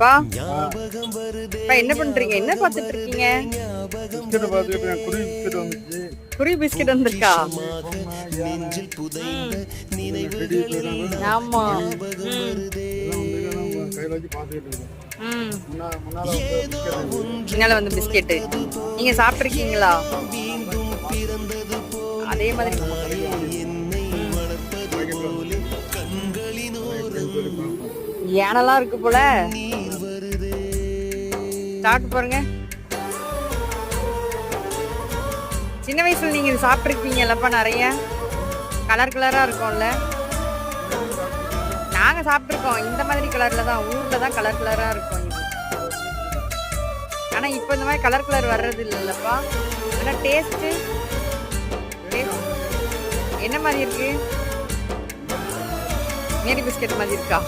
பா பா, என்ன பண்றீங்க? என்ன பார்த்துட்டு இருக்கீங்க? பிஸ்கெட்டை பார்த்துக்கிட்டு குருவி பிஸ்கெட் வந்துச்சு. குருவி பிஸ்கெட் வந்திருக்கா? ஆமா. கையில் வச்சு பார்த்துக்கிட்டு இருக்கோம். ம். முன்னால பின்னால வந்து பிஸ்கெட்டு நீங்க சாப்பிட்ருக்கீங்களா? அதே மாதிரி யானெல்லாம் இருக்கு போல. சாப்பிட்டு பாருங்க. சின்ன வயசுல நீங்க இது சாப்பிட்ருக்கீங்கல்லப்பா, நிறைய கலர் கலரா இருக்கும்ல. நாங்க சாப்பிட்ருக்கோம் இந்த மாதிரி கலர்ல தான், ஊர்ல தான் கலர் கலரா இருக்கும் இது. ஆனா இப்போ இந்த மாதிரி கலர் கலர் வர்றது இல்லைல்லப்பா. ஆனா டேஸ்ட் என்ன மாதிரி இருக்கு? மேரி பிஸ்கெட் மாதிரி இருக்கா?